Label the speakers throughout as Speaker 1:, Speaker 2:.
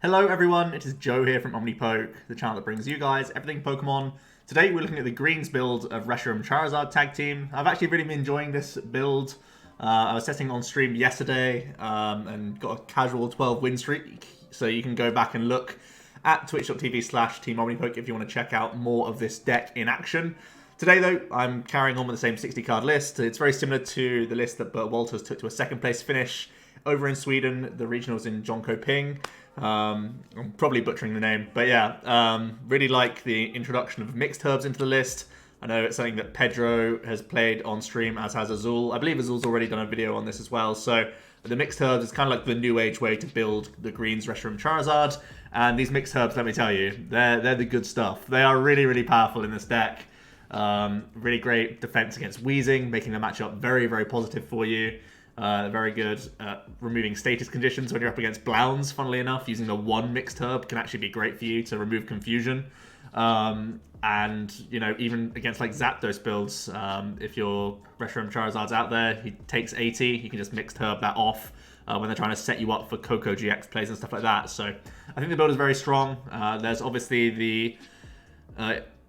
Speaker 1: Hello everyone, it is Joe here from OmniPoke, the channel that brings you guys everything Pokemon. Today we're looking at the greens build of Reshiram Charizard tag team. I've actually really been enjoying this build. I was testing on stream yesterday and got a casual 12 win streak. So you can go back and look at twitch.tv/teamomnipoke if you want to check out more of this deck in action. Today though, I'm carrying on with the same 60 card list. It's very similar to the list that Bert Walters took to a second place finish over in Sweden. The regionals in Jönköping. I'm probably butchering the name, but yeah, really like the introduction of mixed herbs into the list. I know it's something that Pedro has played on stream, as has Azul. I believe Azul's already done a video on this as well. So the mixed herbs is kind of like the new age way to build the greens Reshiram Charizard. And these mixed herbs, let me tell you, they're the good stuff. They are really, really powerful in this deck. Really great defense against Wheezing, making the matchup very, very positive for you. Very good at removing status conditions when you're up against Blounds, funnily enough. Using the one mixed herb can actually be great for you to remove confusion. And, you know, even against like Zapdos builds, if your Reshiram Charizard's out there, he takes 80, you can just mixed herb that off when they're trying to set you up for Coco GX plays and stuff like that. So I think the build is very strong. There's obviously the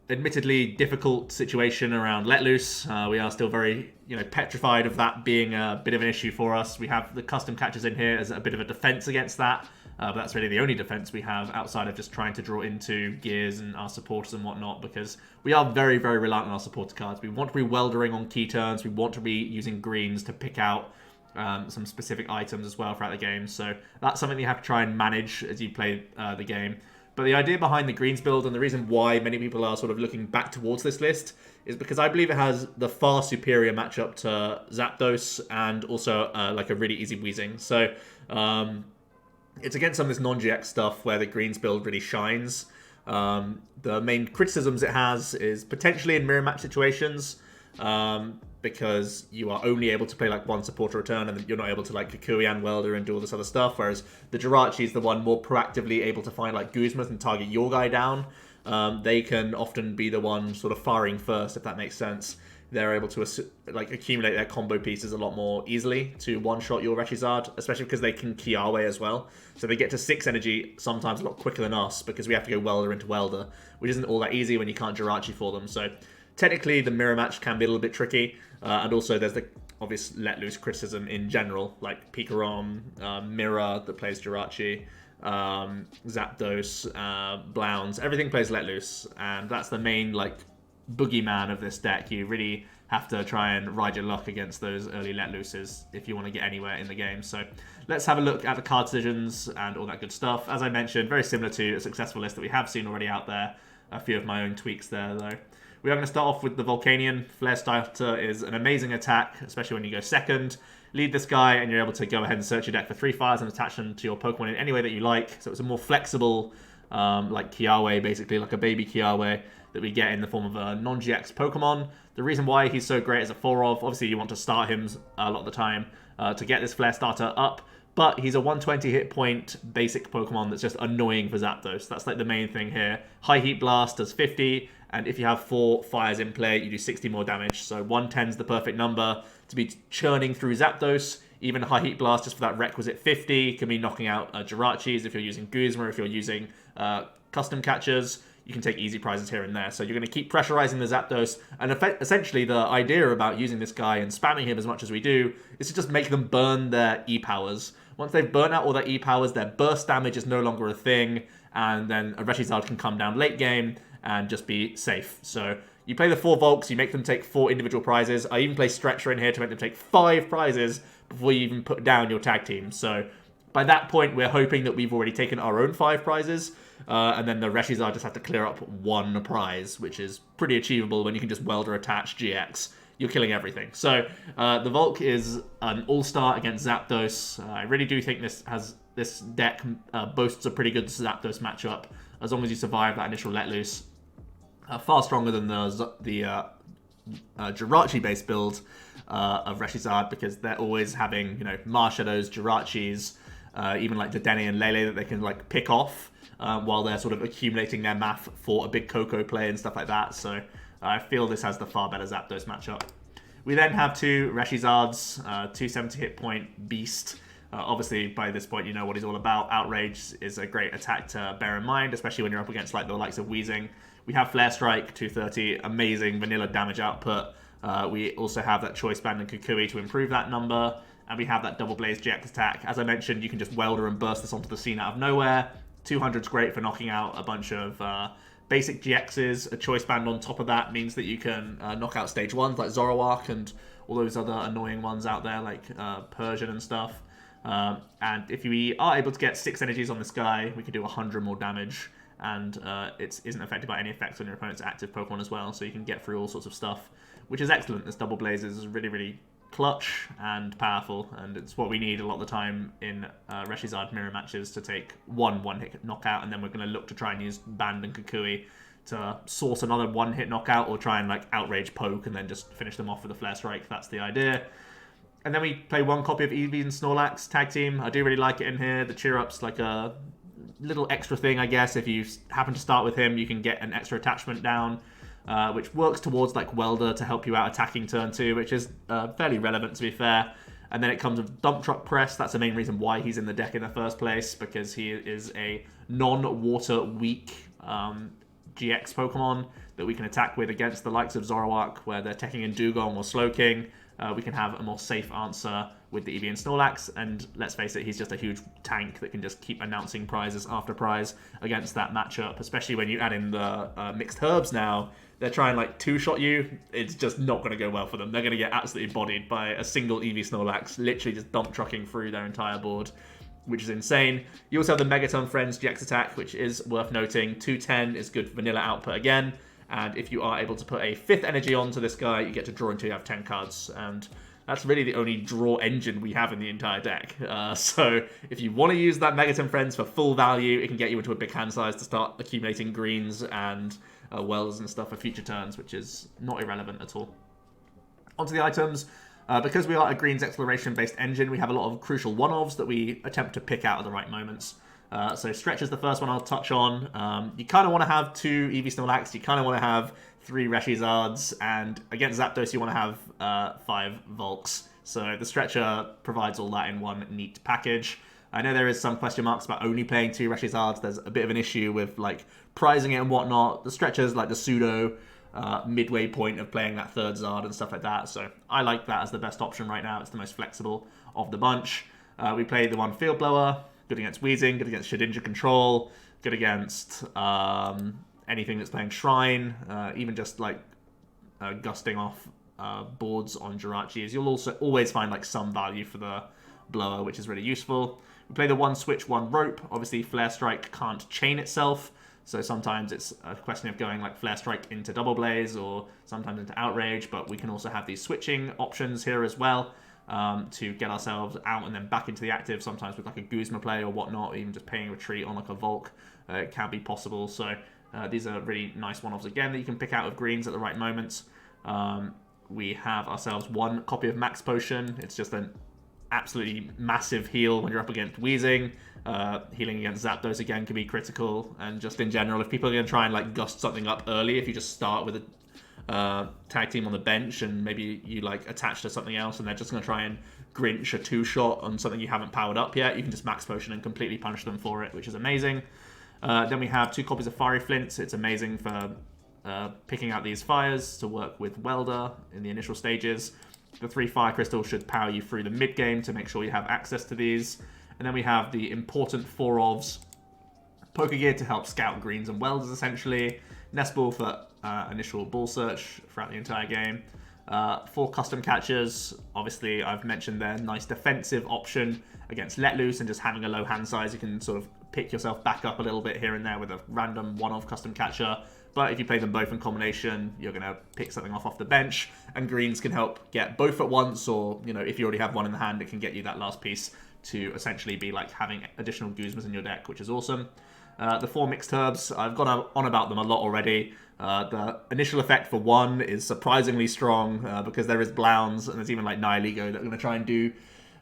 Speaker 1: admittedly difficult situation around Let Loose. We are still very, petrified of that being a bit of an issue for us. We have the custom catchers in here as a bit of a defense against that, but that's really the only defense we have outside of just trying to draw into gears and our supporters and whatnot, because we are very, very reliant on our supporter cards. We want to be weldering on key turns. We want to be using greens to pick out some specific items as well throughout the game. So that's something you have to try and manage as you play the game. But the idea behind the greens build, and the reason why many people are sort of looking back towards this list, is because I believe it has the far superior matchup to Zapdos and also like a really easy Wheezing. So it's against some of this non-GX stuff where the greens build really shines. The main criticisms it has is potentially in mirror match situations, because you are only able to play like one supporter return and you're not able to like Kukui and Welder and do all this other stuff, whereas the Jirachi is the one more proactively able to find like Guzma and target your guy down. They can often be the one sort of firing first, if that makes sense. They're able to like accumulate their combo pieces a lot more easily to one-shot your ReshiZard, especially because they can key our way as well. So they get to 6 energy sometimes a lot quicker than us because we have to go Welder into Welder, which isn't all that easy when you can't Jirachi for them. So technically, the mirror match can be a little bit tricky, and also there's the obvious let loose criticism in general, like Pikarom, Mirror that plays Jirachi, Zapdos, Blounds, everything plays let loose, and that's the main like boogeyman of this deck. You really have to try and ride your luck against those early let looses if you want to get anywhere in the game. So let's have a look at the card decisions and all that good stuff. As I mentioned, very similar to a successful list that we have seen already out there. A few of my own tweaks there though. We are going to start off with the Volcanion. Flare Starter is an amazing attack, especially when you go second. Lead this guy and you're able to go ahead and search your deck for 3 fires and attach them to your Pokemon in any way that you like. So it's a more flexible, like Kiawe, basically, like a baby Kiawe that we get in the form of a non-GX Pokemon. The reason why he's so great as a 4-of, obviously you want to start him a lot of the time to get this Flare Starter up. But he's a 120 hit point basic Pokemon that's just annoying for Zapdos. That's like the main thing here. High Heat Blast does 50, and if you have 4 fires in play, you do 60 more damage. So 110 is the perfect number to be churning through Zapdos. Even High Heat Blast, just for that requisite 50, can be knocking out Jirachis if you're using Guzma, if you're using custom catchers. You can take easy prizes here and there. So you're going to keep pressurizing the Zapdos. And essentially the idea about using this guy and spamming him as much as we do is to just make them burn their E-powers. Once they've burnt out all their E-powers, their burst damage is no longer a thing. And then a ReshiZard can come down late game and just be safe. So you play the 4 Volks, you make them take 4 individual prizes. I even play Stretcher in here to make them take 5 prizes before you even put down your tag team. So by that point, we're hoping that we've already taken our own 5 prizes. And then the ReshiZard just have to clear up 1 prize, which is pretty achievable when you can just Welder attach GX. You're killing everything. So the Volk is an all-star against Zapdos. I really do think this deck boasts a pretty good Zapdos matchup, as long as you survive that initial let loose. Far stronger than the Jirachi-based build of ReshiZard, because they're always having, Marshadows, Jirachis, even like Dedenne and Lele that they can like pick off while they're sort of accumulating their math for a big Coco play and stuff like that. So I feel this has the far better Zapdos matchup. We then have 2 ReshiZards, 270 hit point beast Obviously, by this point, you know what he's all about. Outrage is a great attack to bear in mind, especially when you're up against like the likes of Weezing. We have Flare Strike, 230, amazing vanilla damage output. We also have that Choice Band and Kukui to improve that number. And we have that Double Blaze GX attack. As I mentioned, you can just Welder and burst this onto the scene out of nowhere. 200's great for knocking out a bunch of basic GXs. A Choice Band on top of that means that you can knock out stage 1s like Zoroark and all those other annoying ones out there like Persian and stuff. And if we are able to get 6 energies on this guy, we can do 100 more damage. And it isn't affected by any effects on your opponent's active Pokemon as well, so you can get through all sorts of stuff, which is excellent. This Double Blaze is really, really clutch and powerful, and it's what we need a lot of the time in ReshiZard mirror matches to take one-hit knockout, and then we're going to look to try and use Band and Kukui to source another one-hit knockout, or try and like outrage poke and then just finish them off with a Flare Strike. That's the idea. And then we play one copy of Eevee and Snorlax tag team. I do really like it in here. The cheer up's like a little extra thing, I guess. If you happen to start with him, you can get an extra attachment down, which works towards like Welder to help you out attacking turn 2, which is fairly relevant to be fair. And then it comes with Dump Truck Press. That's the main reason why he's in the deck in the first place, because he is a non-water weak GX Pokemon that we can attack with against the likes of Zoroark, where they're taking in Dugong or Slowking. We can have a more safe answer with the Eevee and Snorlax, and let's face it, he's just a huge tank that can just keep announcing prizes after prize against that matchup, especially when you add in the mixed herbs now. They're trying like two-shot you. It's just not going to go well for them. They're going to get absolutely bodied by a single Eevee Snorlax, literally just dump trucking through their entire board, which is insane. You also have the Megaton Friends GX attack, which is worth noting. 210 is good vanilla output again. And if you are able to put a 5th energy onto this guy, you get to draw until you have 10 cards. And that's really the only draw engine we have in the entire deck. So if you want to use that Megaton Friends for full value, it can get you into a big hand size to start accumulating greens and wells and stuff for future turns, which is not irrelevant at all. Onto the items. Because we are a greens exploration-based engine, we have a lot of crucial one-offs that we attempt to pick out at the right moments. So Stretch is the first one I'll touch on. You kind of want to have 2 Eevee Snorlax, you kind of want to have 3 ReshiZards, and against Zapdos you want to have 5 Volks. So the Stretcher provides all that in one neat package. I know there is some question marks about only playing 2 ReshiZards. There's a bit of an issue with like prizing it and whatnot. The Stretcher is like the pseudo midway point of playing that 3rd Zard and stuff like that. So I like that as the best option right now. It's the most flexible of the bunch. We play the one Field Blower. Good against Weezing, good against Shedinja Control, good against anything that's playing Shrine, even just like gusting off boards on Jirachi. You'll also always find like some value for the Blower, which is really useful. We play the one Switch, one Rope. Obviously, Flare Strike can't chain itself, so sometimes it's a question of going like Flare Strike into Double Blaze or sometimes into Outrage, but we can also have these switching options here as well. To get ourselves out and then back into the active, sometimes with like a Guzma play or whatnot, or even just paying retreat on like a Volk, it can be possible. So these are really nice one-offs again that you can pick out of greens at the right moments. We have ourselves one copy of Max Potion. It's just an absolutely massive heal when you're up against Weezing. Healing against Zapdos again can be critical, and just in general, if people are going to try and like gust something up early, if you just start with a tag team on the bench and maybe you like attach to something else and they're just going to try and Grinch a 2-shot on something you haven't powered up yet, you can just Max Potion and completely punish them for it, which is amazing. Then we have 2 copies of Fiery Flint. It's amazing for picking out these fires to work with Welder in the initial stages. The 3 Fire Crystals should power you through the mid-game to make sure you have access to these. And then we have the important 4 ofs Pokegear to help scout greens and welders essentially. Nest Ball for initial ball search throughout the entire game. 4 custom catchers, obviously I've mentioned their nice defensive option against Let Loose and just having a low hand size. You can sort of pick yourself back up a little bit here and there with a random one-off custom catcher. But if you play them both in combination, you're going to pick something off the bench, and greens can help get both at once, or you know, if you already have one in the hand, it can get you that last piece to essentially be like having additional Guzmas in your deck, which is awesome. The 4 mixed herbs, I've gone on about them a lot already. The initial effect for 1 is surprisingly strong because there is Blounds and there's even like Nihilego that are going to try and do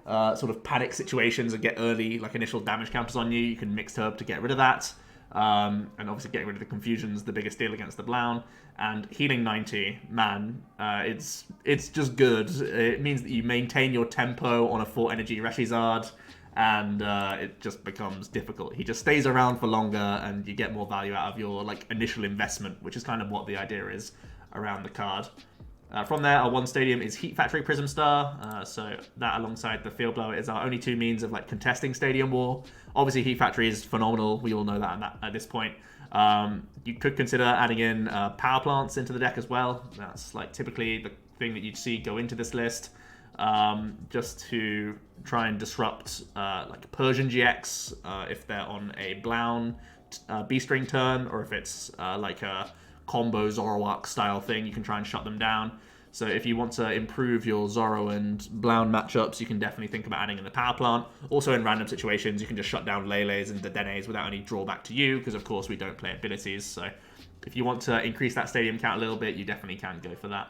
Speaker 1: sort of panic situations and get early like initial damage counters on you. You can mixed herb to get rid of that. And obviously getting rid of the confusion's the biggest deal against the Blown. And healing 90, man, it's just good. It means that you maintain your tempo on a 4 energy ReshiZard, and it just becomes difficult. He just stays around for longer, and you get more value out of your like initial investment, which is kind of what the idea is around the card. From there, our one stadium is Heat Factory Prism Star, so that alongside the Field Blower is our only two means of like contesting Stadium War. Obviously, Heat Factory is phenomenal. We all know that at this point. You could consider adding in Power Plants into the deck as well. That's like typically the thing that you'd see go into this list, just to try and disrupt like Persian GX if they're on a Blown B-string turn, or if it's like a combo Zoroark style thing, you can try and shut them down. So if you want to improve your Zoro and Blown matchups, you can definitely think about adding in the Power Plant. Also in random situations, you can just shut down Lele's and Dedenes without any drawback to you, because of course we don't play abilities. So if you want to increase that stadium count a little bit, you definitely can go for that.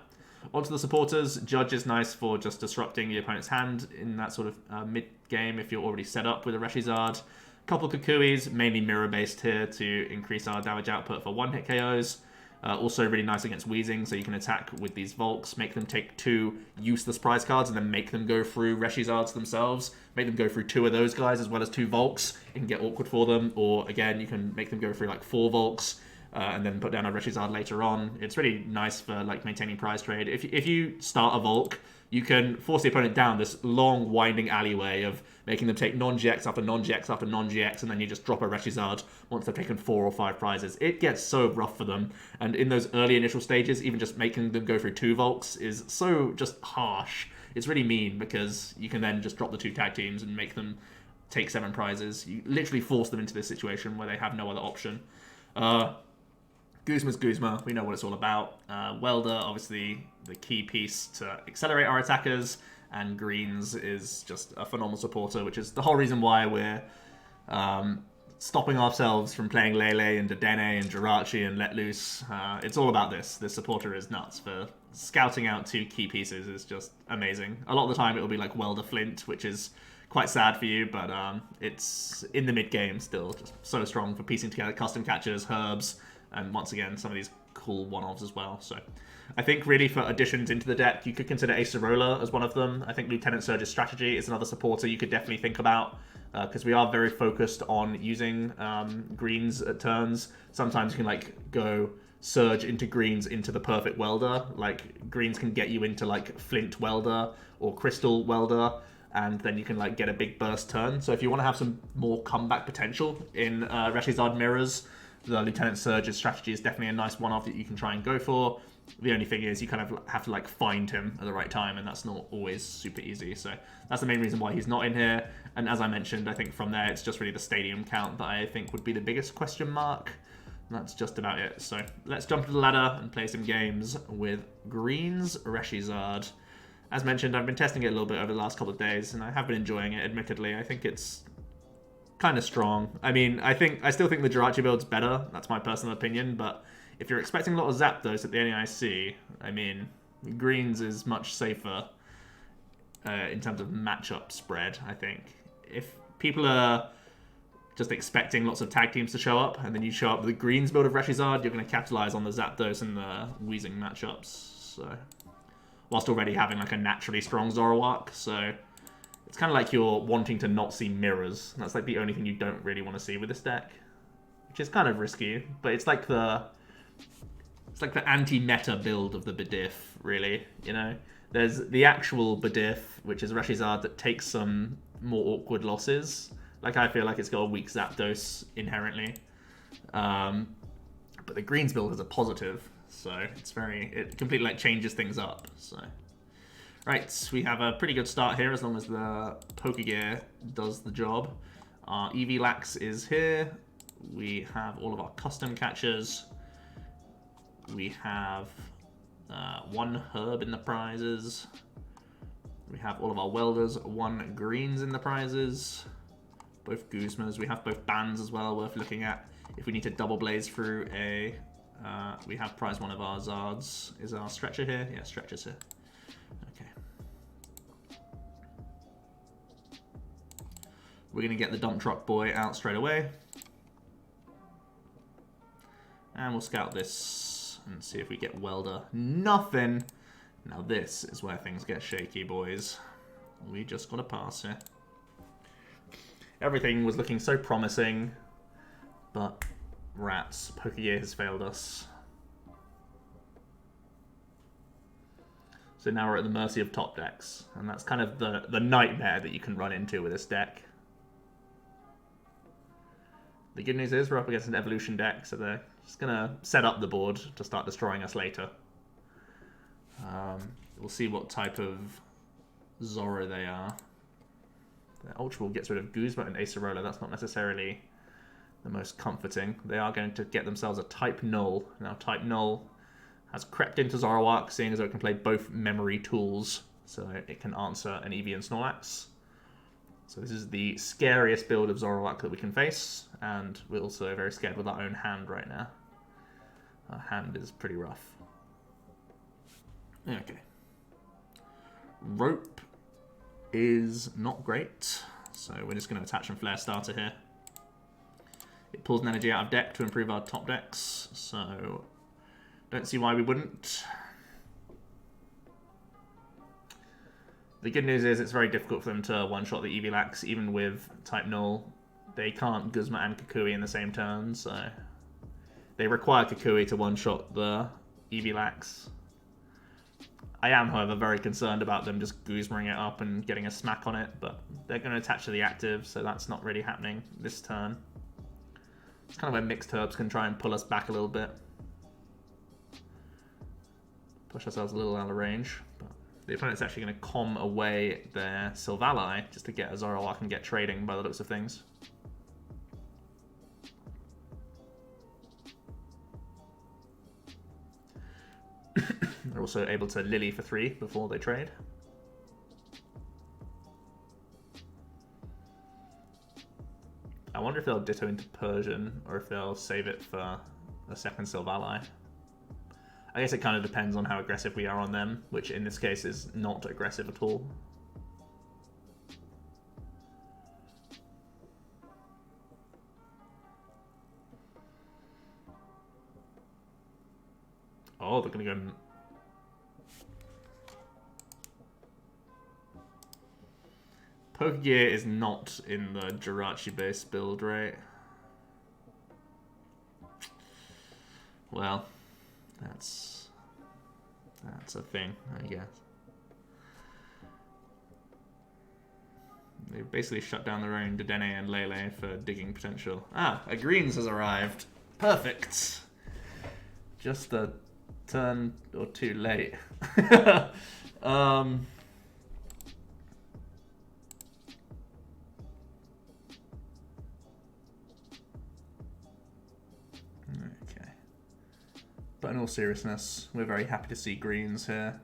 Speaker 1: Onto the supporters, Judge is nice for just disrupting the opponent's hand in that sort of mid-game if you're already set up with a ReshiZard. Couple Kukuis, mainly mirror-based here to increase our damage output for one-hit KOs. Also really nice against Weezing, so you can attack with these Volks, make them take 2 useless prize cards, and then make them go through ReshiZards themselves. Make them go through 2 of those guys as well as 2 Volks. It can get awkward for them, or again, you can make them go through like 4 Volks, and then put down a ReshiZard later on. It's really nice for like maintaining prize trade. If you start a Volk, you can force the opponent down this long, winding alleyway of making them take non-GX after non-GX after non-GX, and then you just drop a ReshiZard once they've taken 4 or 5 prizes. It gets so rough for them, and in those early initial stages, even just making them go through 2 Volks is so just harsh. It's really mean, because you can then just drop the 2 tag teams and make them take 7 prizes. You literally force them into this situation where they have no other option. Guzma's Guzma, we know what it's all about. Welder, obviously the key piece to accelerate our attackers, and Greens is just a phenomenal supporter, which is the whole reason why we're stopping ourselves from playing Lele and Dedenne and Jirachi and Let Loose. It's all about this. This supporter is nuts. For scouting out 2 key pieces is just amazing. A lot of the time it will be like Welder Flint, which is quite sad for you, but it's in the mid-game still just so strong for piecing together custom catchers, herbs, and once again, some of these cool one-offs as well. So I think really for additions into the deck, you could consider Acerola as one of them. I think Lieutenant Surge's strategy is another supporter you could definitely think about, because we are very focused on using greens at turns. Sometimes you can like go Surge into greens into the perfect Welder. Like greens can get you into like Flint Welder or Crystal Welder, and then you can like get a big burst turn. So if you want to have some more comeback potential in ReshiZard mirrors, the Lieutenant Surge's strategy is definitely a nice one-off that you can try and go for. The only thing is you kind of have to like find him at the right time, and that's not always super easy. So that's the main reason why he's not in here. And as I mentioned, I think from there it's just really the stadium count that I think would be the biggest question mark. And that's just about it. So let's jump to the ladder and play some games with GreensReshiZard. As mentioned, I've been testing it a little bit over the last couple of days, and I have been enjoying it, admittedly. I think it's kind of strong. I mean, I still think the Jirachi build's better. That's my personal opinion, but if you're expecting a lot of Zapdos at the NAIC, I mean, Greens is much safer in terms of matchup spread, I think. If people are just expecting lots of tag teams to show up, and then you show up with the Greens build of ReshiZard, you're going to capitalize on the Zapdos and the Weezing matchups. So, whilst already having like a naturally strong Zoroark, so it's kind of like you're wanting to not see mirrors. That's like the only thing you don't really want to see with this deck, which is kind of risky. But it's like the anti-meta build of the Bidif, really. You know, there's the actual Bidif, which is ReshiZard that takes some more awkward losses. Like I feel like it's got a weak Zapdos inherently, but the Greens build is a positive, so it completely like changes things up. So. Right, we have a pretty good start here as long as the Pokegear does the job. Our Eevee Lax is here. We have all of our custom catchers. We have 1 herb in the prizes. We have all of our welders, 1 greens in the prizes. Both Guzmas. We have both bands as well, worth looking at. If we need to double blaze through a... we have prize 1 of our Zards. Is our Stretcher here? Yeah, Stretcher's here. Okay. We're going to get the dump truck boy out straight away. And we'll scout this and see if we get Welder. Nothing. Now this is where things get shaky, boys. We just got to pass here. Everything was looking so promising, but rats, Pokegear has failed us. So now we're at the mercy of top decks, and that's kind of the nightmare that you can run into with this deck. The good news is we're up against an evolution deck, so they're just going to set up the board to start destroying us later. We'll see what type of Zorro they are. The Ultra Ball gets rid of Guzma and Acerola. That's not necessarily the most comforting. They are going to get themselves a Type Null. Now, Type Null has crept into Zoroark, seeing as though it can play both memory tools, so it can answer an Eevee and Snorlax. So this is the scariest build of Zoroark that we can face, and we're also very scared with our own hand right now. Our hand is pretty rough. Okay. Rope is not great, so we're just going to attach some Flare Starter here. It pulls an energy out of deck to improve our top decks, so don't see why we wouldn't. The good news is it's very difficult for them to one-shot the Eevee Lax, even with Type Null. They can't Guzma and Kukui in the same turn, so they require Kukui to one-shot the Eevee Lax. I am, however, very concerned about them just Guzmaing it up and getting a smack on it, but they're going to attach to the active, so that's not really happening this turn. It's kind of where mixed herbs can try and pull us back a little bit. Push ourselves a little out of range, but the opponent's actually going to calm away their Silvally just to get a Zoroark and get trading by the looks of things. They're also able to Lily for 3 before they trade. I wonder if they'll Ditto into Persian or if they'll save it for a second Silvally. I guess it kind of depends on how aggressive we are on them, which in this case is not aggressive at all. Oh, they're going to go... Pokegear is not in the Jirachi-based build, right? Well, that's a thing, I guess. They've basically shut down their own Dedenne and Lele for digging potential. Ah, a Greens has arrived. Perfect. Just a turn or two late. Okay. But in all seriousness, we're very happy to see Greens here.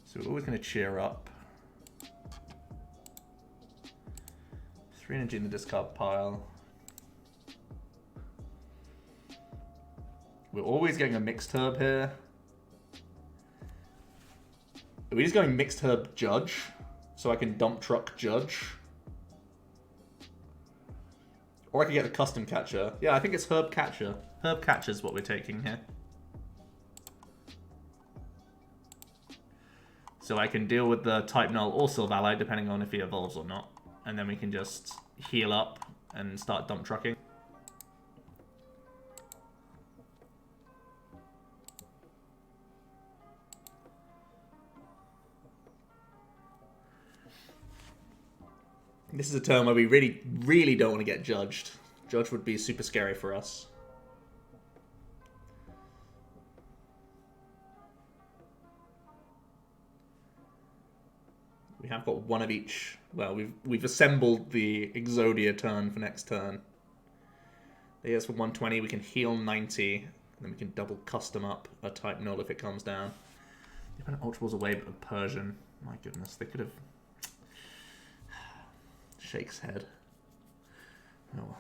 Speaker 1: So we're always going to cheer up. 3 energy in the discard pile. We're always getting a mixed herb here. Are we just going mixed herb Judge? So I can dump truck Judge? Or I can get the custom catcher. Yeah, I think it's herb catcher. Herb catcher is what we're taking here. So I can deal with the Type Null or Silvally, depending on if he evolves or not. And then we can just heal up and start dump trucking. This is a turn where we really don't want to get judged. Judge would be super scary for us. We have got one of each. Well, we've assembled the Exodia turn for next turn. They has for 120. We can heal 90, and then we can double custom up a Type Null if it comes down. The opponent Ultra Ball's away, but the Persian. My goodness, they could have. Shakes head. Oh.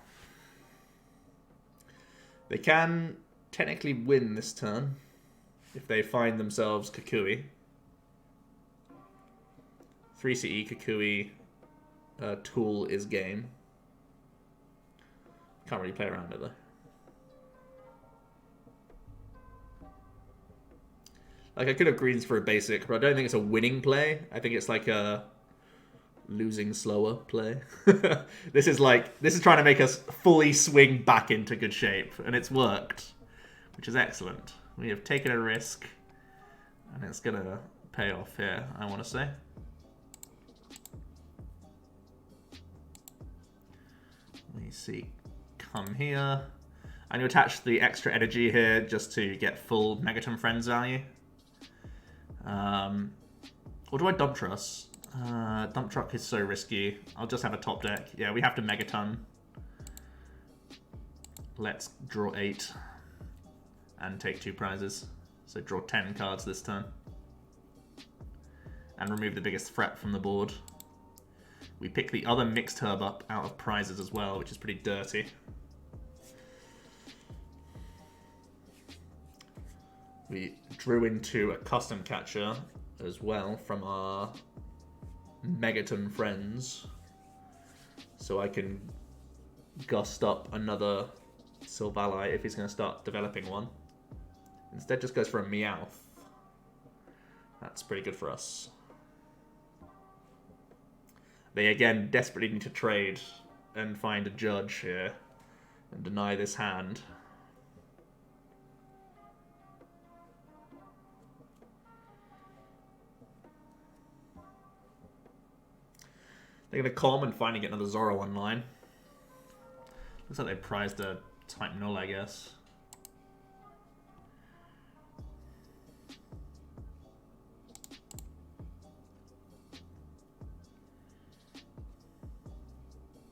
Speaker 1: They can technically win this turn if they find themselves Kukui. 3 CE Kukui tool is game. Can't really play around it though. Like, I could have greens for a basic, but I don't think it's a winning play. I think it's like a losing slower play. This is trying to make us fully swing back into good shape, and it's worked, which is excellent. We have taken a risk, and it's gonna pay off here, I want to say. Let me see. Come here. I'm going to attach the extra energy here just to get full Megaton Friends value. Or do I Dump Truss? Dump Truck is so risky. I'll just have a top deck. Yeah, we have to Megaton. Let's draw 8 and take 2 prizes. So draw 10 cards this turn. And remove the biggest threat from the board. We pick the other mixed herb up out of prizes as well, which is pretty dirty. We drew into a custom catcher as well from our Megaton friends. So I can gust up another Silvally if he's going to start developing one. Instead just goes for a Meowth. That's pretty good for us. They again desperately need to trade and find a Judge here and deny this hand. They're going to calm and finally get another Zoro online. Looks like they prized a type null, I guess.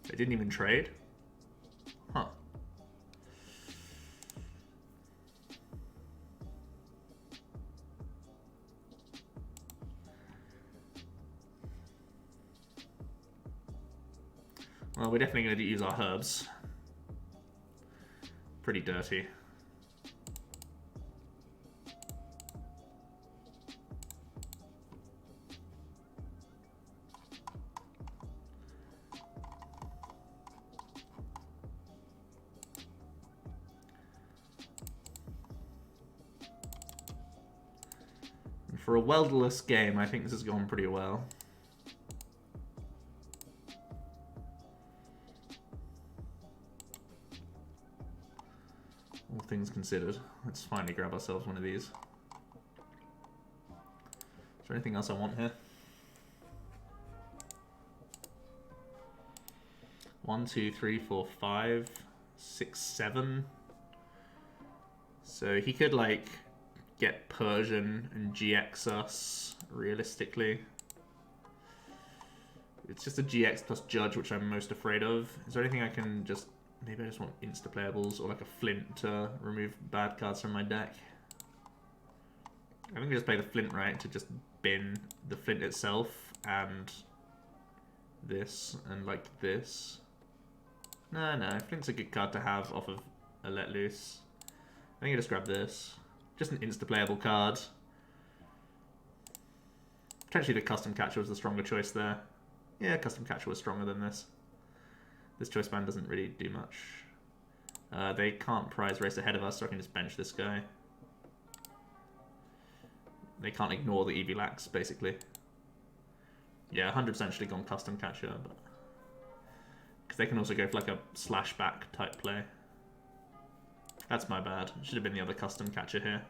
Speaker 1: They didn't even trade? Huh. Well, we're definitely going to use our herbs. Pretty dirty. And for a welderless game, I think this has gone pretty well. All things considered. Let's finally grab ourselves one of these. Is there anything else I want here? 1, 2, 3, 4, 5, 6, 7. So he could like get Persian and GX us realistically. It's just a GX plus Judge, which I'm most afraid of. Is there anything I can just... Maybe I just want insta-playables or like a Flint to remove bad cards from my deck. I think I just play the Flint, right, to just bin the Flint itself and this and like this. No, Flint's a good card to have off of a Let Loose. I think I just grab this. Just an insta-playable card. Potentially the Custom Catcher was the stronger choice there. Yeah, Custom Catcher was stronger than this. This Choice Band doesn't really do much. They can't prize race ahead of us, so I can just bench this guy. They can't ignore the Eevee Lax, basically. Yeah, 100% should have gone Custom Catcher, but... Because they can also go for like a slashback type play. That's my bad. It should have been the other Custom Catcher here.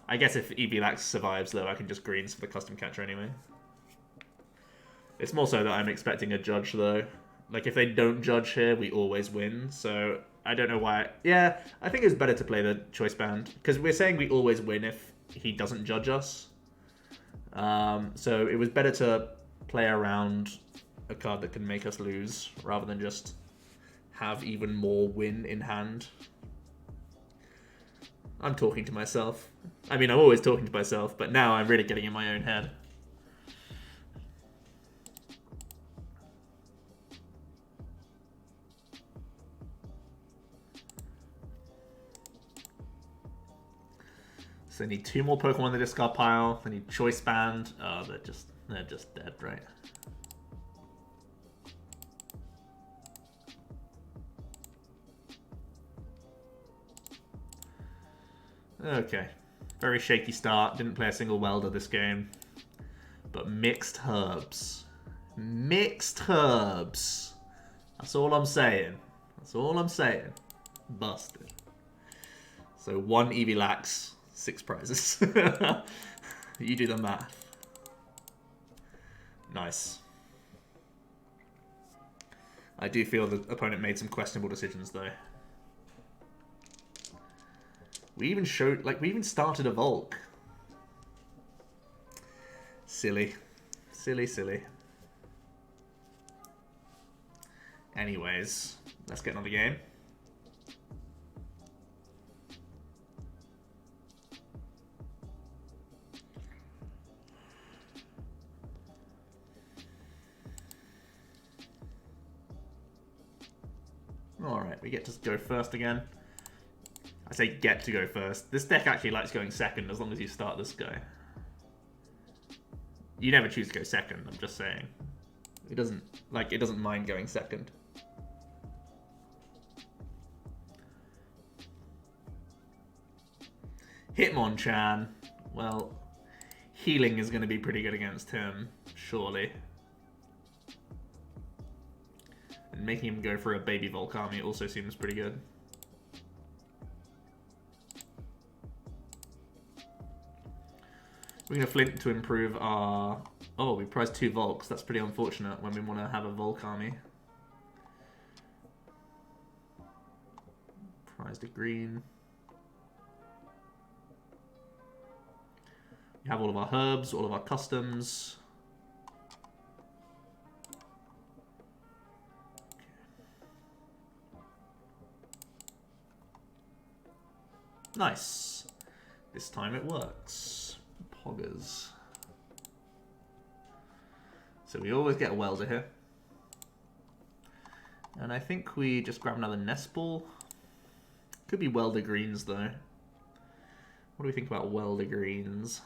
Speaker 1: I guess if Eevee Lax survives, though, I can just greens for the Custom Catcher anyway. It's more so that I'm expecting a Judge, though. Like, if they don't Judge here, we always win. So, I don't know why. Yeah, I think it's better to play the Choice Band. Because we're saying we always win if he doesn't Judge us. So, it was better to play around a card that can make us lose, rather than just have even more win in hand. I'm talking to myself. I mean, I'm always talking to myself, but now I'm really getting in my own head. So they need 2 more Pokemon in the discard pile. They need Choice Band. Oh, they're just dead, right? Okay. Very shaky start. Didn't play a single welder this game. But mixed herbs. Mixed herbs. That's all I'm saying. That's all I'm saying. Busted. So 1 Eevee Lax, 6 prizes. You do the math. Nice. I do feel the opponent made some questionable decisions though. We even showed, like, we even started a Volk. Silly. Silly, silly. Anyways, let's get another game. Alright, we get to go first again. I say get to go first. This deck actually likes going second as long as you start this guy. You never choose to go second, I'm just saying. It doesn't mind going second. Hitmonchan. Well, healing is going to be pretty good against him, surely. And making him go for a baby Volcanion also seems pretty good. We're going to Flint to improve our... Oh, we prized 2 Volks. That's pretty unfortunate when we want to have a Volk army. Prized a green. We have all of our herbs, all of our customs. Nice. This time it works. Poggers. So we always get a welder here. And I think we just grab another nest ball. Could be welder greens though. What do we think about welder greens?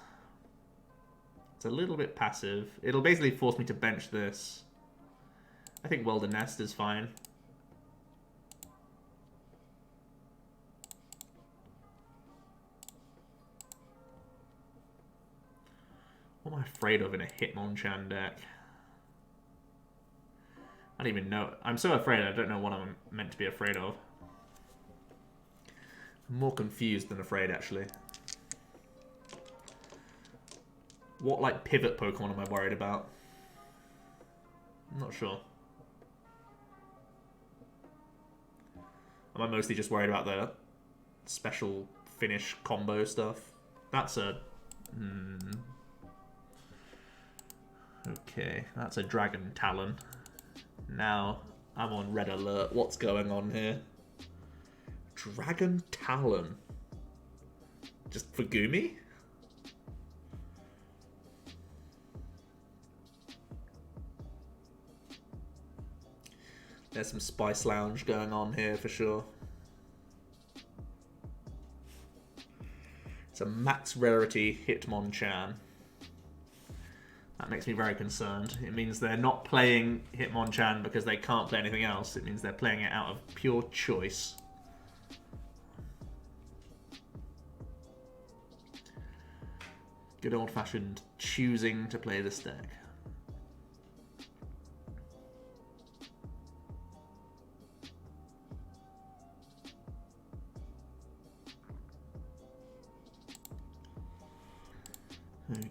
Speaker 1: It's a little bit passive. It'll basically force me to bench this. I think welder nest is fine. What am I afraid of in a Hitmonchan deck? I don't even know. I'm so afraid I don't know what I'm meant to be afraid of. I'm more confused than afraid, actually. What, like, pivot Pokemon am I worried about? I'm not sure. Am I mostly just worried about the special finish combo stuff? That's a... Okay, that's a Dragon Talon. Now, I'm on red alert. What's going on here? Dragon Talon. Just for Gumi? There's some Spice Lounge going on here for sure. It's a max rarity Hitmonchan. That makes me very concerned. It means they're not playing Hitmonchan because they can't play anything else. It means they're playing it out of pure choice. Good old-fashioned choosing to play this deck.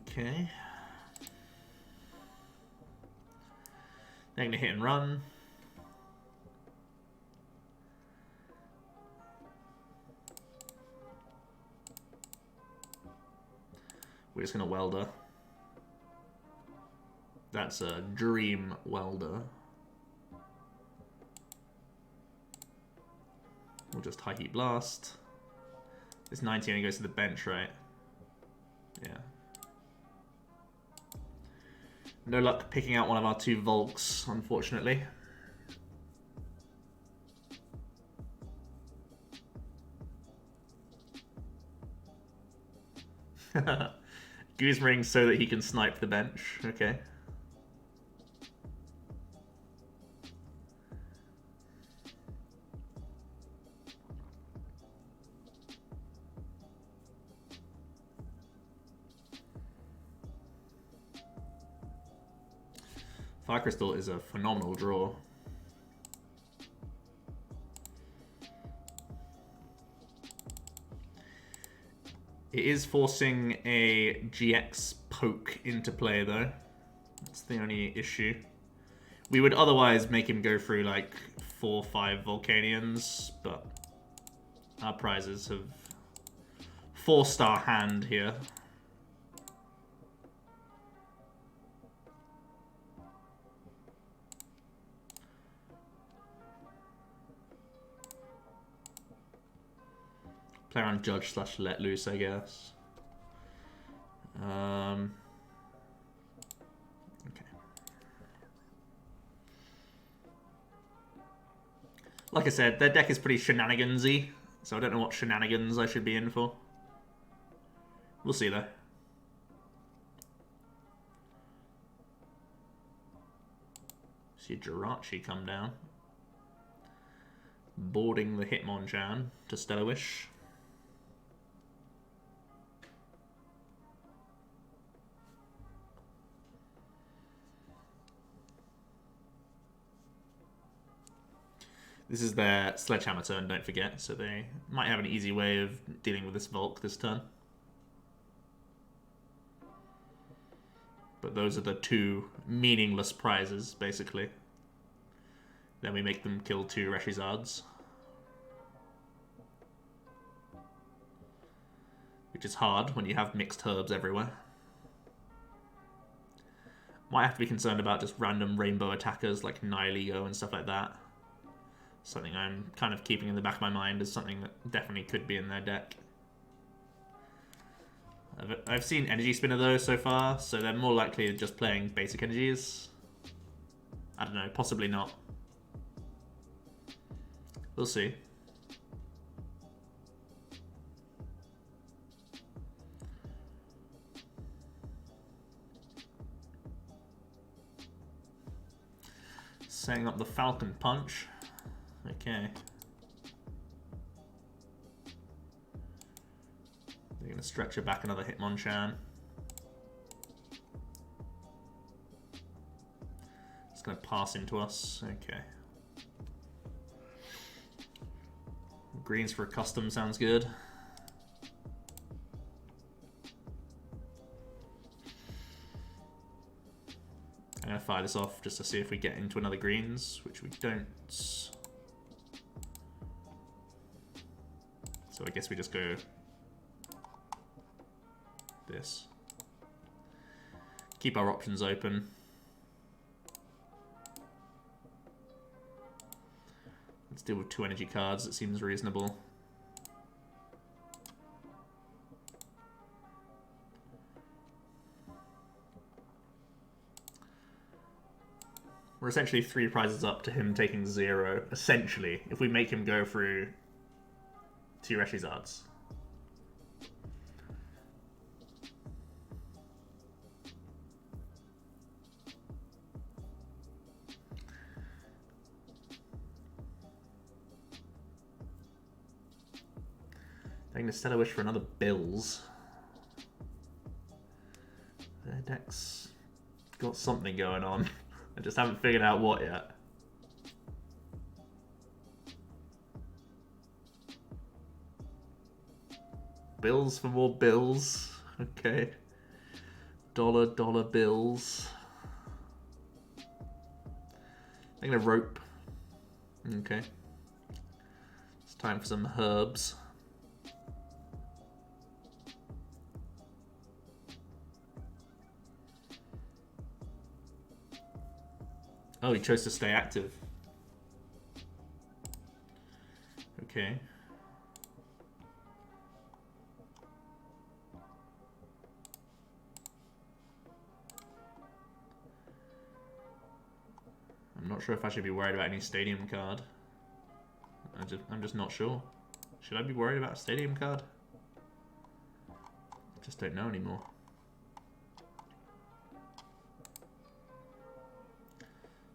Speaker 1: Okay. They're going to hit and run. We're just going to welder. That's a dream welder. We'll just high heat blast. This 90 only goes to the bench, right? Yeah. No luck picking out one of our 2 Volks, unfortunately. Goose ring so that he can snipe the bench. Okay. Fire Crystal is a phenomenal draw. It is forcing a GX poke into play though. That's the only issue. We would otherwise make him go through like 4 or 5 Volcanions, but our prizes have forced our hand here. Play around Judge / Let Loose, I guess. Okay. Like I said, their deck is pretty shenanigansy, so I don't know what shenanigans I should be in for. We'll see though. See Jirachi come down. Boarding the Hitmonchan to Stellar Wish. This is their Sledgehammer turn, don't forget, so they might have an easy way of dealing with this Volk this turn. But those are the 2 meaningless prizes, basically. Then we make them kill 2 ReshiZards. Which is hard when you have mixed herbs everywhere. Might have to be concerned about just random rainbow attackers like Nihilego and stuff like that. Something I'm kind of keeping in the back of my mind as something that definitely could be in their deck. I've seen Energy Spinner though so far, so they're more likely just playing basic energies. I don't know, possibly not. We'll see. Setting up the Falcon Punch. Okay. They're going to stretch her back another Hitmonchan. It's going to pass into us. Okay. Greens for a custom sounds good. I'm going to fire this off just to see if we get into another greens, which we don't. So I guess we just go this. Keep our options open. Let's deal with 2 energy cards, it seems reasonable. We're essentially 3 prizes up to him taking 0, essentially, if we make him go through 2 ReshiZards. Taking a Stellar Wish for another Bills. Their deck's got something going on. I just haven't figured out what yet. Bills for more bills. Okay. Dollar bills. I'm gonna rope. Okay. It's time for some herbs. Oh, he chose to stay active. Okay. I'm not sure if I should be worried about any stadium card. I'm just not sure. Should I be worried about a stadium card? I just don't know anymore.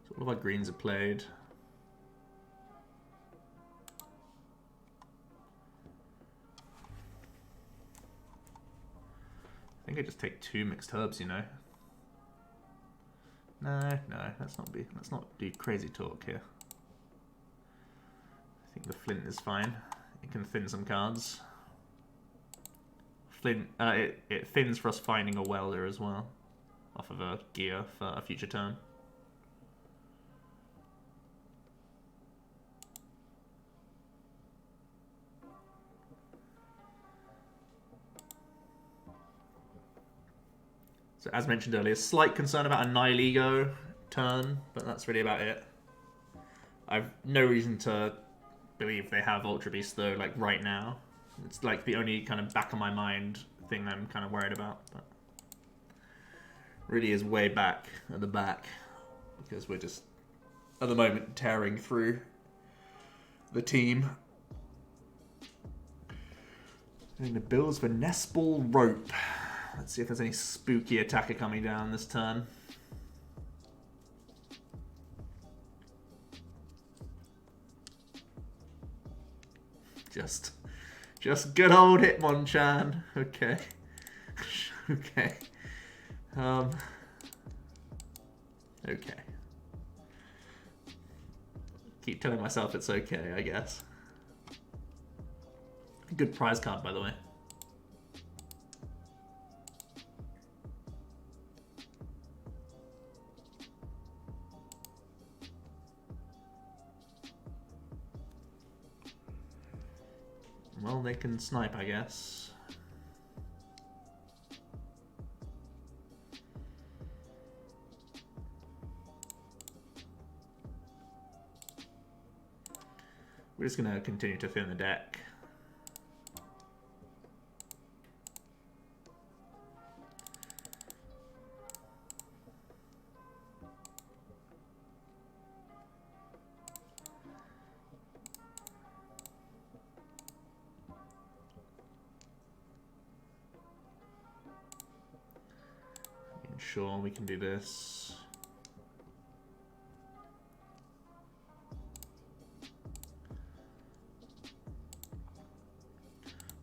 Speaker 1: So all of our greens are played. I think I just take 2 mixed herbs, you know. No, let's not do crazy talk here. I think the Flint is fine. It can thin some cards. Flint, it thins for us finding a Welder as well, off of a gear for a future turn. So as mentioned earlier, slight concern about a Nihilego turn, but that's really about it. I've no reason to believe they have Ultra Beast though, like right now. It's like the only kind of back of my mind thing I'm kind of worried about, but really is way back at the back because we're just at the moment tearing through the team. Doing the builds for Nestball Rope. Let's see if there's any spooky attacker coming down this turn. Just good old Hitmonchan. Okay. Okay. Okay. Keep telling myself it's okay, I guess. Good prize card, by the way. Well, they can snipe, I guess. We're just going to continue to thin the deck. Sure, we can do this.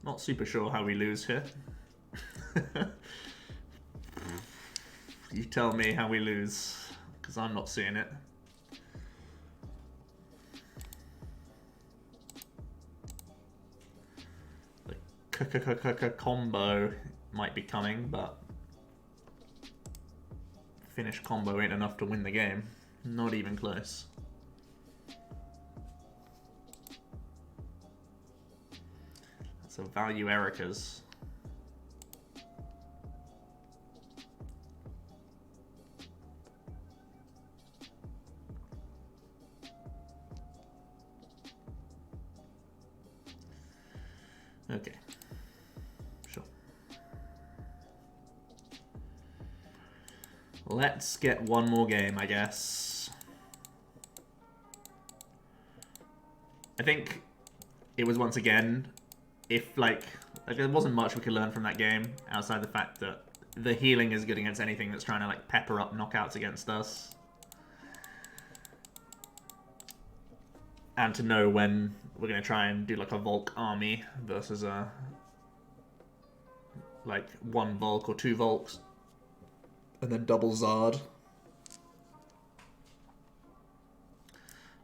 Speaker 1: Not super sure how we lose here. You tell me how we lose, because I'm not seeing it. The combo might be coming, but finish combo ain't enough to win the game. Not even close. That's a value Erika's. Okay. Sure. Let's get one more game, I guess. I think it was once again, if like there wasn't much we could learn from that game outside the fact that the healing is good against anything that's trying to like pepper up knockouts against us. And to know when we're going to try and do like a Volk army versus a like one Volk or two Volks. And then double Zard.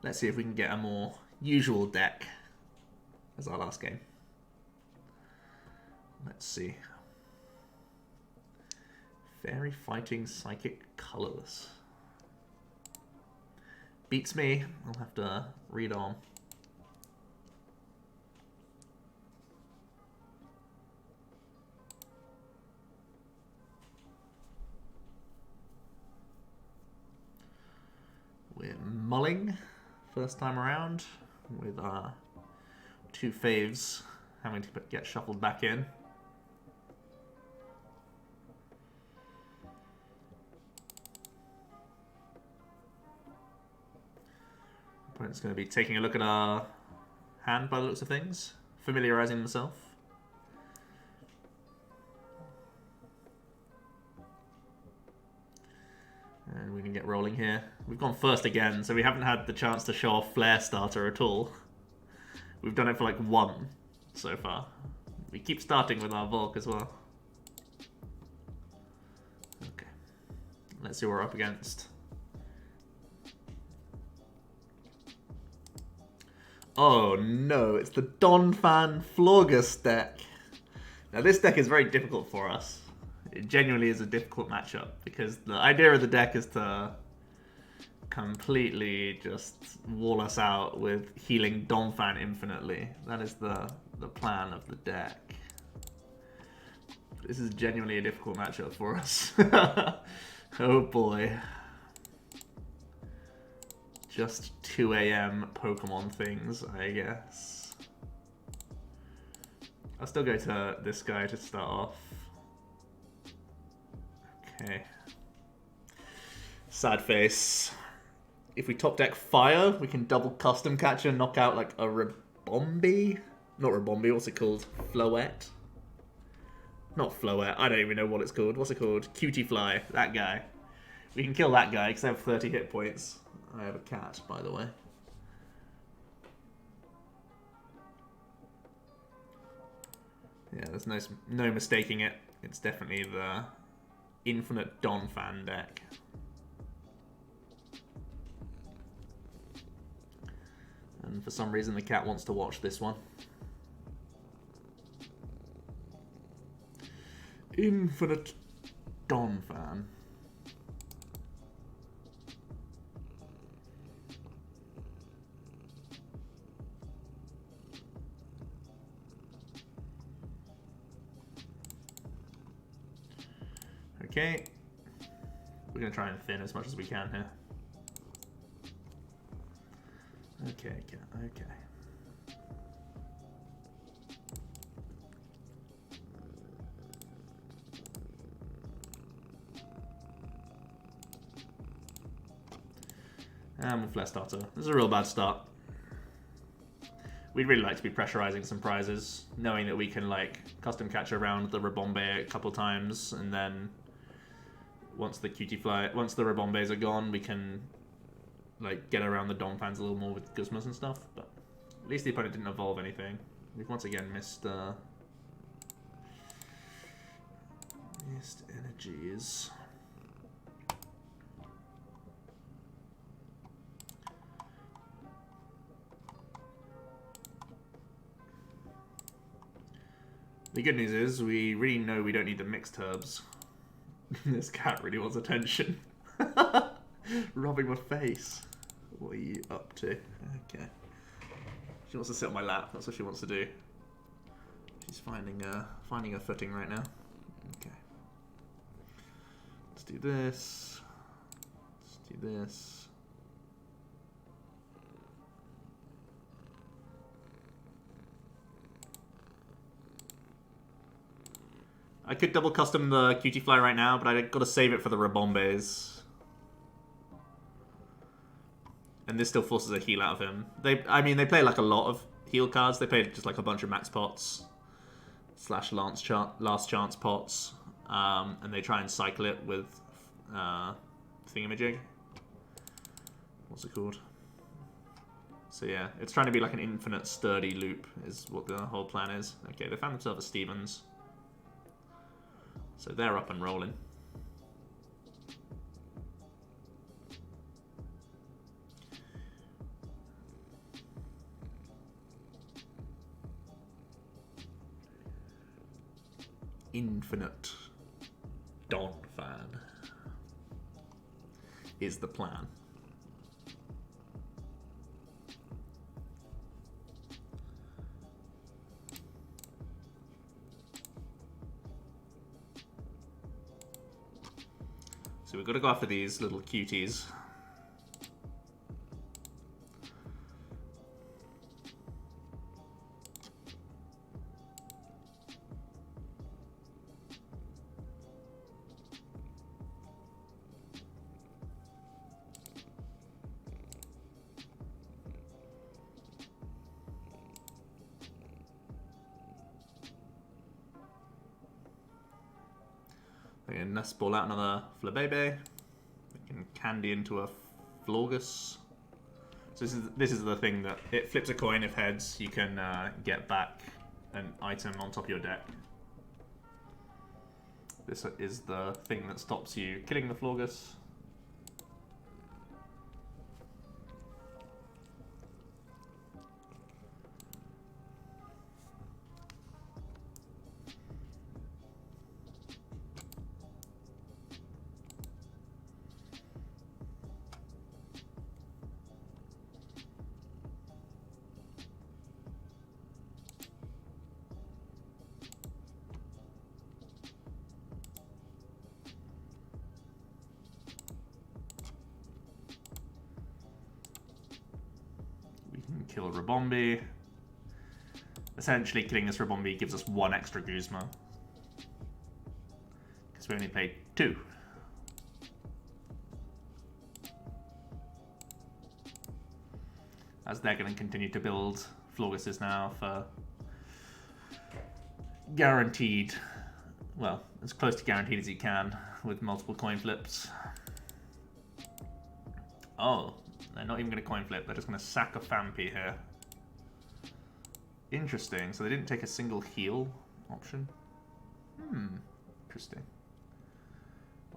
Speaker 1: Let's see if we can get a more usual deck as our last game. Let's see. Fairy Fighting Psychic Colorless. Beats me. I'll have to read on. We're mulling first time around with our two faves having to get shuffled back in. Opponent's going to be taking a look at our hand by the looks of things, familiarizing himself. And we can get rolling here. We've gone first again, so we haven't had the chance to show off Flare Starter at all. We've done it for like one so far. We keep starting with our Volk as well. Okay. Let's see what we're up against. Oh no, it's the Donphan Florgus deck. Now this deck is very difficult for us. It genuinely is a difficult matchup because the idea of the deck is to completely just wall us out with healing Donphan infinitely. That is the plan of the deck. This is genuinely a difficult matchup for us. Oh boy. Just 2 AM Pokemon things, I guess. I'll still go to this guy to start off. Okay. Sad face. If we top deck Fire, we can double custom catcher, knock out like a Ribombee? Not Ribombee, what's it called? Floette? Not Floette, I don't even know what it's called. What's it called? Cutie Fly, that guy. We can kill that guy because I have 30 hit points. I have a cat, by the way. Yeah, there's no mistaking it. It's definitely the infinite Donphan deck. And for some reason the cat wants to watch this one. Infinite Donphan. Okay. We're going to try and thin as much as we can here. Okay. And with Flare Starter. This is a real bad start. We'd really like to be pressurizing some prizes, knowing that we can like custom catch around the Ribombee a couple times, and then once the Ribombees are gone, we can like get around the Donphans a little more with Guzmas and stuff. But at least the opponent didn't evolve anything. We've once again missed energies. The good news is we really know we don't need the mixed herbs. This cat really wants attention. Rubbing my face. What are you up to? Okay. She wants to sit on my lap. That's what she wants to do. She's finding her footing right now. Okay. Let's do this. Let's do this. I could double custom the Cutie Fly right now, but I got to save it for the Ribombees. And this still forces a heal out of him. I mean, they play like a lot of heal cards. They play just like a bunch of max pots / last chance pots, and they try and cycle it with thingamajig. What's it called? So yeah, it's trying to be like an infinite sturdy loop is what the whole plan is. Okay, they found themselves a Stevens. So they're up and rolling. Infinite Donphan is the plan. So we've got to go after these little cuties. We can nest ball out another Flabebe. We can candy into a Florgus. So this is the thing that it flips a coin. If heads, you can get back an item on top of your deck. This is the thing that stops you killing the Florgus. kill Rabombi. Essentially, killing this Rabombi gives us 1 extra Guzma. Because we only played 2. As they're going to continue to build Florguses now for guaranteed, well, as close to guaranteed as you can with multiple coin flips. Oh, they're not even going to coin flip, they're just going to sack a Fampi here. Interesting, so they didn't take a single heal option. Interesting.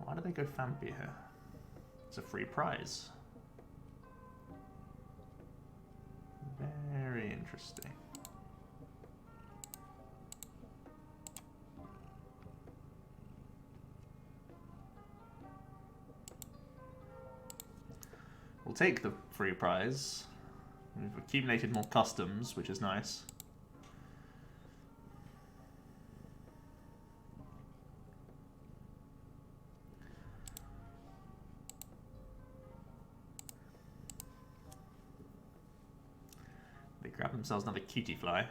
Speaker 1: Why do they go Fampi here? It's a free prize. Very interesting. We'll take the free prize. We've accumulated more customs, which is nice. They grab themselves another cutie fly.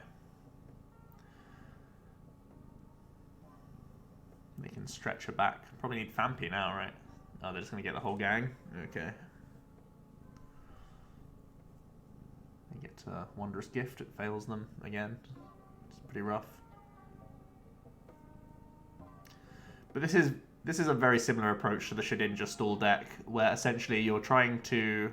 Speaker 1: They can stretch her back. Probably need Fampi now, right? Oh, they're just going to get the whole gang? Okay. They get a Wondrous Gift. It fails them again. It's pretty rough. But this is a very similar approach to the Shedinja stall deck, where essentially you're trying to...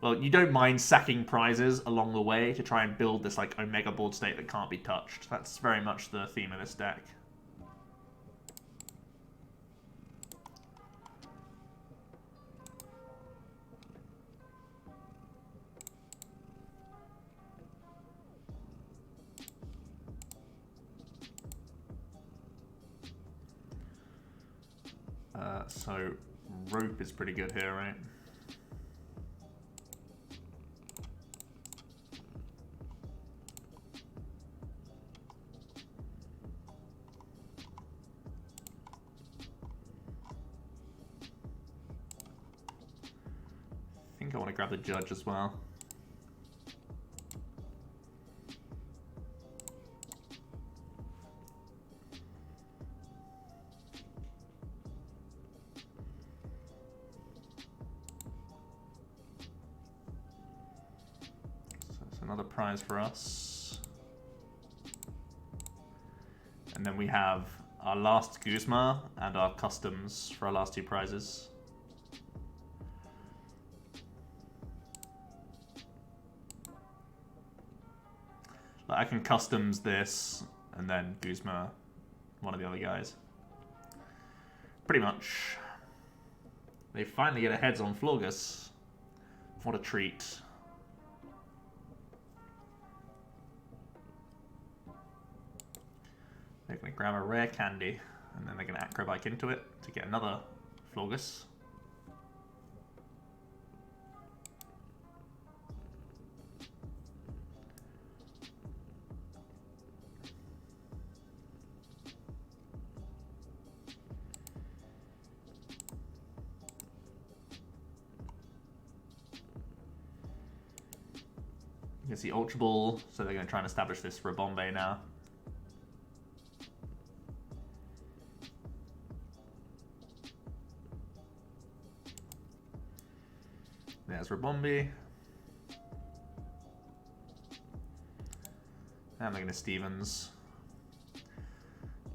Speaker 1: Well, you don't mind sacking prizes along the way to try and build this like Omega board state that can't be touched. That's very much the theme of this deck. So rope is pretty good here, right? I think I want to grab the Judge as well. Another prize for us. And then we have our last Guzma and our customs for our last 2 prizes. Like I can customs this and then Guzma one of the other guys. Pretty much. They finally get a heads on Florgus. What a treat. They're going to grab a rare candy, and then they're going to acrobike into it to get another Florgus. You can see Ultra Ball, so they're going to try and establish this Rabombi now. There's Rabombi. And they're going to Stevens.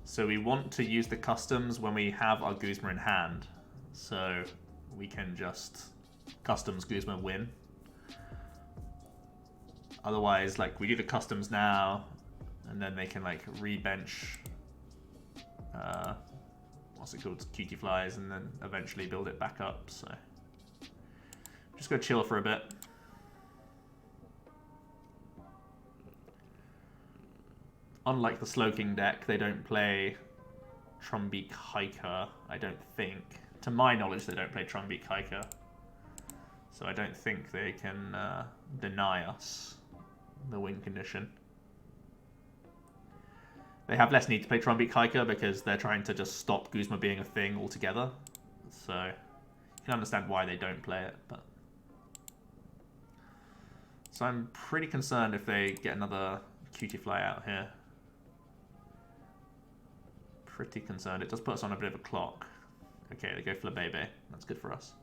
Speaker 1: So we want to use the customs when we have our Guzma in hand. So we can just customs Guzma win. Otherwise, like, we do the customs now, and then they can, like, re-bench, what's it called, cutie flies, and then eventually build it back up, so. Just go chill for a bit. Unlike the Slowking deck, they don't play Trumbeak Hiker, I don't think. To my knowledge, they don't play Trumbeak Hiker. So I don't think they can deny us the win condition. They have less need to play Trumbeak Hiker because they're trying to just stop Guzma being a thing altogether. So you can understand why they don't play it, but So I'm pretty concerned if they get another Cutie Fly out here. Pretty concerned. It does put us on a bit of a clock. Okay, they go Flabébé. That's good for us.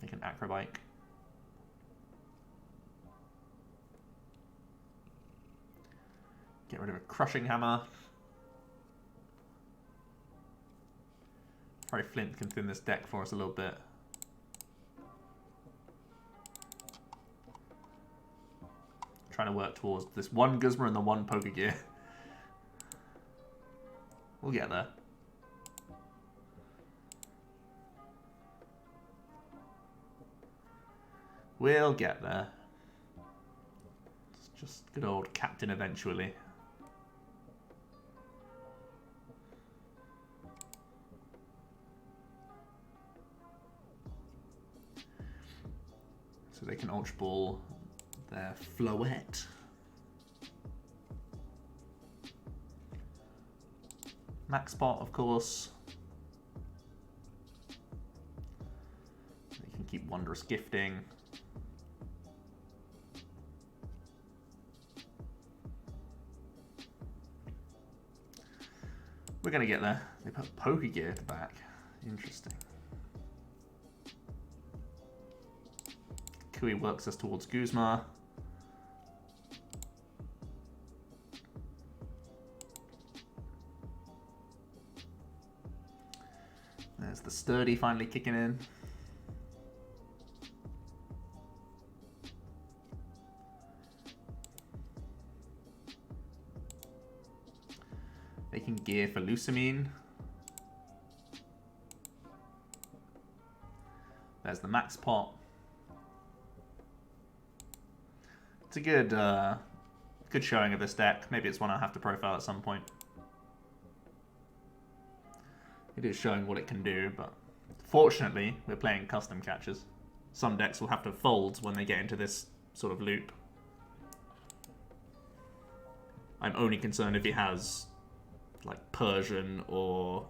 Speaker 1: Make an Acrobike. Get rid of a Crushing Hammer. Fiery Flint can thin this deck for us a little bit. Trying to work towards this one Guzma and the one Pokegear. We'll get there. We'll get there. It's just good old Captain eventually. So they can Ultra Ball their Floette. Max Pot, of course. They can keep Wondrous Gifting. We're going to get there. They put Pokegear at the back. Interesting. Kui works us towards Guzma. There's the Sturdy finally kicking in. They can gear for Lusamine. There's the Max Pot. It's a good showing of this deck. Maybe it's one I'll have to profile at some point. It is showing what it can do, but fortunately, we're playing custom catchers. Some decks will have to fold when they get into this sort of loop. I'm only concerned if he has like Persian or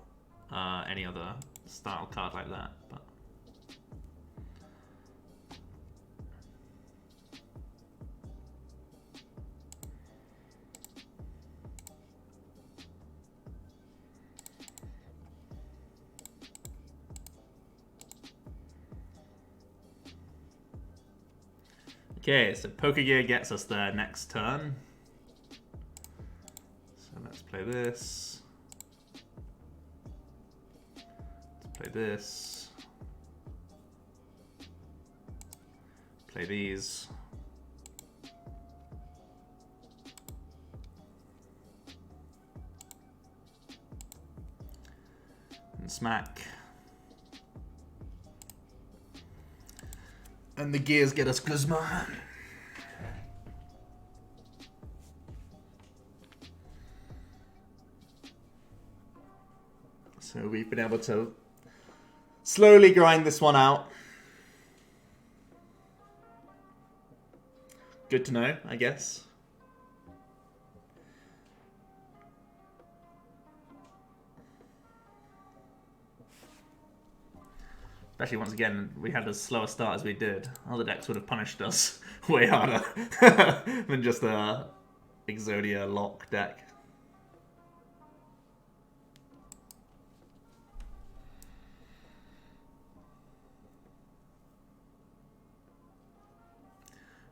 Speaker 1: any other style card like that. But okay, so Pokegear gets us there next turn. So let's play this. Let's play this. Play these. And smack. And the gears get us Guzma. So we've been able to slowly grind this one out. Good to know, I guess. Especially once again, we had as slow a start as we did. Other decks would have punished us way harder than just a Exodia lock deck.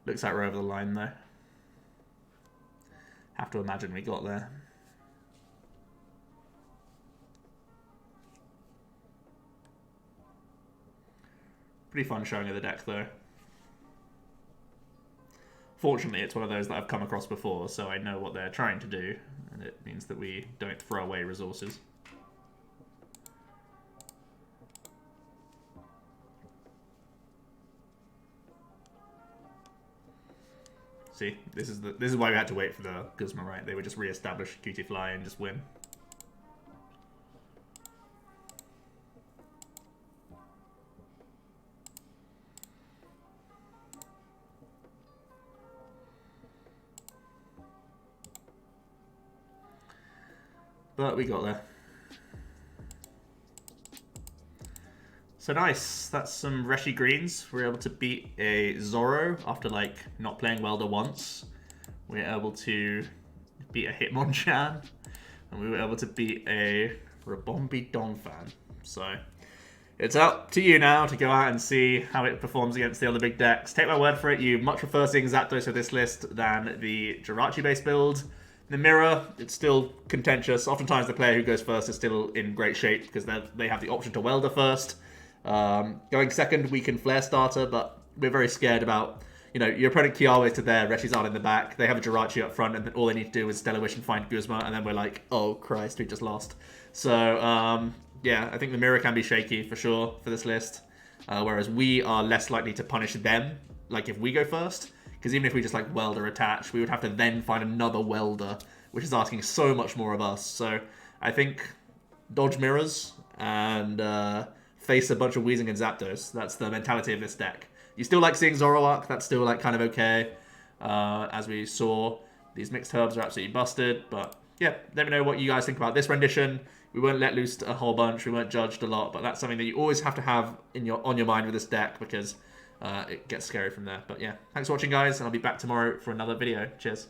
Speaker 1: Looks like we're over the line though. Have to imagine we got there. Pretty fun showing of the deck though. Fortunately, it's one of those that I've come across before, so I know what they're trying to do, and it means that we don't throw away resources. See, this is why we had to wait for the Guzma, right? They would just re-establish Cutie Fly and just win. But we got there. So nice. That's some Reshi greens. We were able to beat a Zoro after like not playing Welder once. We were able to beat a Hitmonchan. And we were able to beat a Rabombi Donphan. So it's up to you now to go out and see how it performs against the other big decks. Take my word for it, you much prefer seeing Zapdos for this list than the Jirachi-based build. The mirror, it's still contentious. Oftentimes the player who goes first is still in great shape because they have the option to Welder first. Going second, we can Flare Starter, but we're very scared about, you know, your opponent Kiawe's to their ReshiZard in the back. They have a Jirachi up front, and then all they need to do is Stellar Wish and find Guzma, and then we're like, oh Christ, we just lost. So, yeah, I think the mirror can be shaky for sure for this list. Whereas we are less likely to punish them, like if we go first. Because even if we just like Welder attach, we would have to then find another Welder, which is asking so much more of us. So I think dodge mirrors and face a bunch of Weezing and Zapdos. That's the mentality of this deck. You still like seeing Zoroark, that's still like kind of okay. As we saw, these mixed herbs are absolutely busted. But yeah, let me know what you guys think about this rendition. We weren't let loose a whole bunch, we weren't judged a lot, but that's something that you always have to have on your mind with this deck because it gets scary from there. But yeah, thanks for watching guys, and I'll be back tomorrow for another video. Cheers.